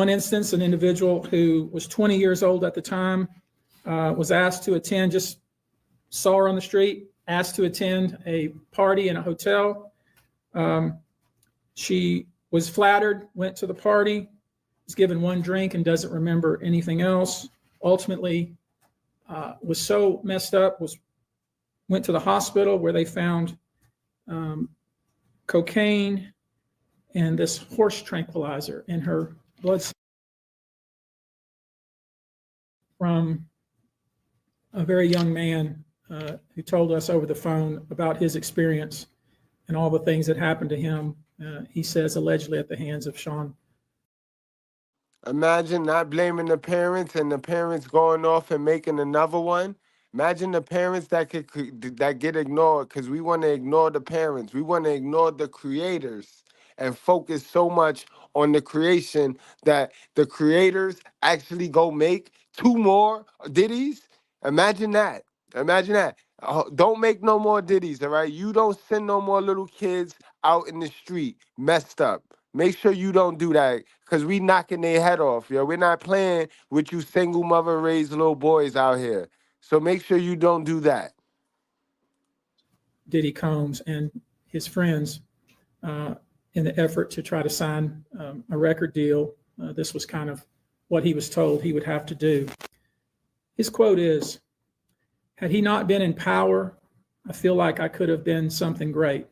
instance, an individual who was 20 years old at the time was asked to attend, just saw her on the street, asked to attend a party in a hotel. She was flattered, went to the party, was given one drink and doesn't remember anything else. Ultimately, was so messed up, went to the hospital where they found cocaine and this horse tranquilizer in her blood from a very young man who told us over the phone about his experience and all the things that happened to him, he says, allegedly at the hands of Sean. Imagine not blaming the parents and the parents going off and making another one. Imagine the parents that get ignored, because we want to ignore the parents. We want to ignore the creators and focus so much on the creation that the creators actually go make 2 more Diddies. Imagine that. Imagine that. Don't make no more Diddies, all right? You don't send no more little kids out in the street messed up. Make sure you don't do that, because we knocking their head off, yo. We're not playing with you single mother raised little boys out here. So make sure you don't do that. Diddy Combs and his friends in the effort to try to sign a record deal. This was kind of what he was told he would have to do. His quote is, "Had he not been in power, I feel like I could have been something great.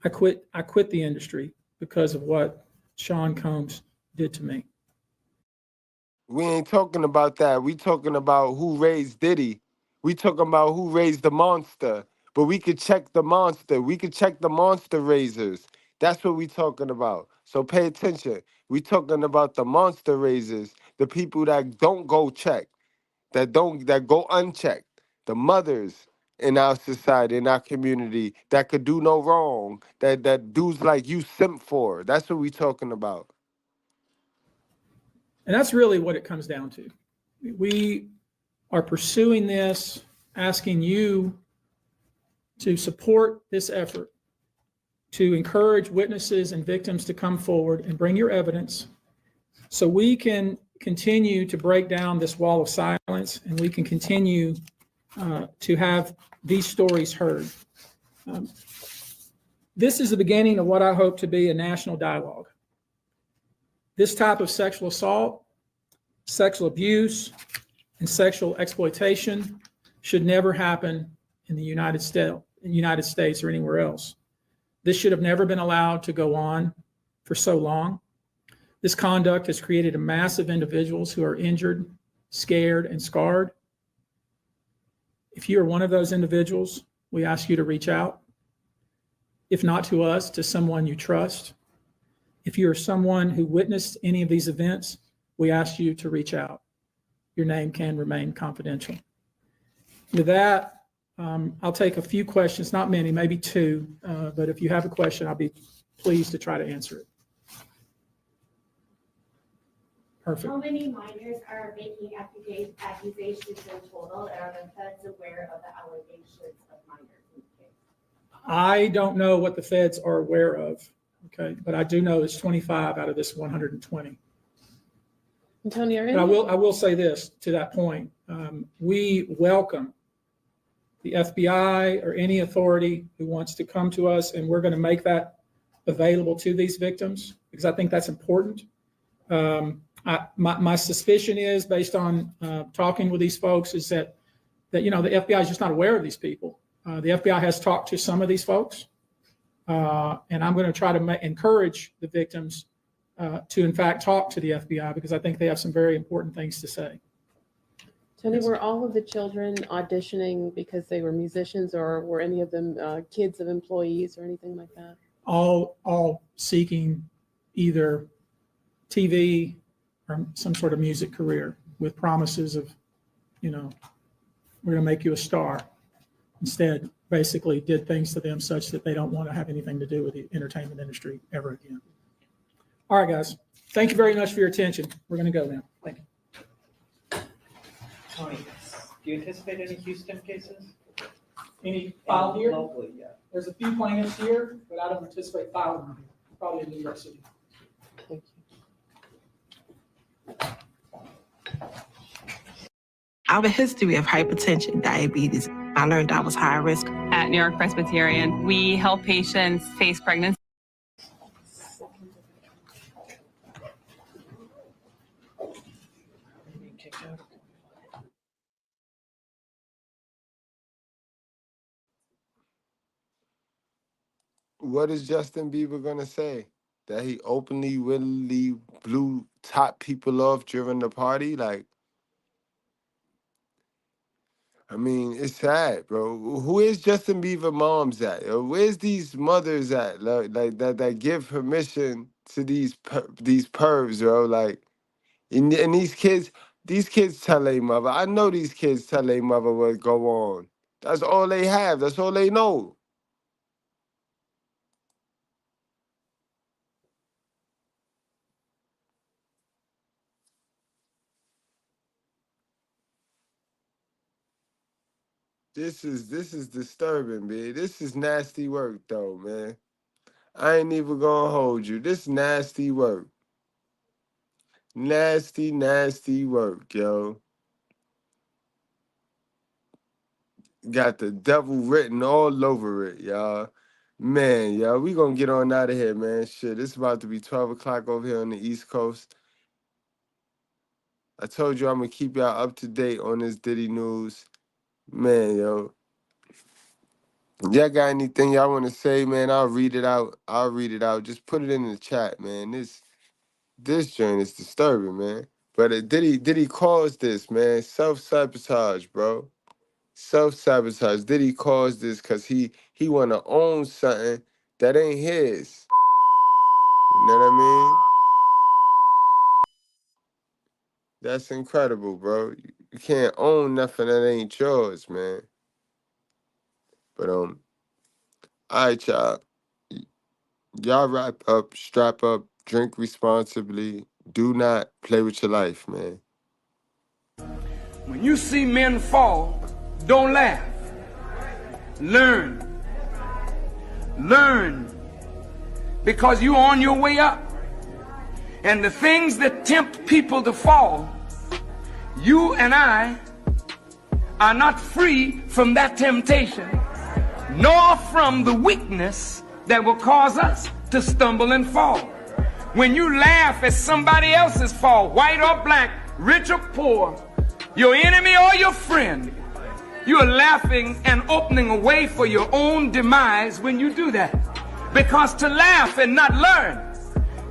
I quit the industry because of what Sean Combs did to me." We ain't talking about that. We talking about who raised Diddy. We talking about who raised the monster. But we could check the monster. We could check the monster raisers. That's what we talking about. So pay attention. We talking about the monster raisers, the people that don't go check, that go unchecked, the mothers in our society, in our community that could do no wrong, that dudes like you simp for. That's what we talking about. And that's really what it comes down to. We are pursuing this, asking you to support this effort, to encourage witnesses and victims to come forward and bring your evidence so we can continue to break down this wall of silence and we can continue to have these stories heard. This is the beginning of what I hope to be a national dialogue. This type of sexual assault, sexual abuse, and sexual exploitation should never happen in the United States or anywhere else. This should have never been allowed to go on for so long. This conduct has created a mass of individuals who are injured, scared, and scarred. If you are one of those individuals, we ask you to reach out. If not to us, to someone you trust. If you are someone who witnessed any of these events, we ask you to reach out. Your name can remain confidential. With that, I'll take a few questions, not many, maybe two, but if you have a question, I'll be pleased to try to answer it. Perfect. How many minors are making accusations in total, and are the feds aware of the allegations of minors in the case? I don't know what the feds are aware of, okay, but I do know it's 25 out of this 120. Antonio, but I will say this to that point. We welcome the FBI or any authority who wants to come to us, and we're going to make that available to these victims because I think that's important. My suspicion is, based on talking with these folks, is that the FBI is just not aware of these people. The FBI has talked to some of these folks, and I'm going to try to encourage the victims to, in fact, talk to the FBI because I think they have some very important things to say. Tony, were all of the children auditioning because they were musicians, or were any of them kids of employees or anything like that? All seeking either TV or some sort of music career with promises of, we're going to make you a star. Instead, basically did things to them such that they don't want to have anything to do with the entertainment industry ever again. All right, guys. Thank you very much for your attention. We're going to go now. Thank you. Tony, do you anticipate any Houston cases? Any filed here? Locally, yeah. There's a few plaintiffs here, but I don't anticipate filing them here. Probably in New York City. Thank you. I have a history of hypertension, diabetes. I learned I was high risk. At New York Presbyterian, we help patients face pregnancy. What is Justin Bieber gonna say? That he openly, willingly blew top people off during the party? Like, I mean, it's sad, bro. Who is Justin Bieber moms at? Where's these mothers at? Like that give permission to these pervs, bro. Like, and these kids tell their mother. I know these kids tell their mother what go on. That's all they have. That's all they know. This is disturbing, man. This is nasty work, though, man. I ain't even gonna hold you. This nasty work. Nasty, nasty work, yo. Got the devil written all over it, y'all. Man, y'all, we gonna get on out of here, man. Shit, it's about to be 12 o'clock over here on the East Coast. I told you I'm gonna keep y'all up to date on this Diddy news. Man, yo. Y'all got anything y'all want to say, man? I'll read it out. Just put it in the chat, man. This joint is disturbing, man. But Diddy caused this, man. Self-sabotage, bro. Self-sabotage. Diddy caused this because he want to own something that ain't his. You know what I mean? That's incredible, bro. You can't own nothing that ain't yours, man. But all right, y'all. Y'all wrap up, strap up, drink responsibly. Do not play with your life, man. When you see men fall, don't laugh. Learn. Learn. Because you're on your way up. And the things that tempt people to fall, you and I are not free from that temptation, nor from the weakness that will cause us to stumble and fall. When you laugh at somebody else's fall, white or black, rich or poor, your enemy or your friend, you are laughing and opening a way for your own demise when you do that. Because to laugh and not learn,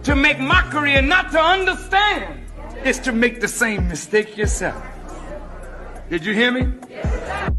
to make mockery and not to understand, is to make the same mistake yourself. Did you hear me? Yes,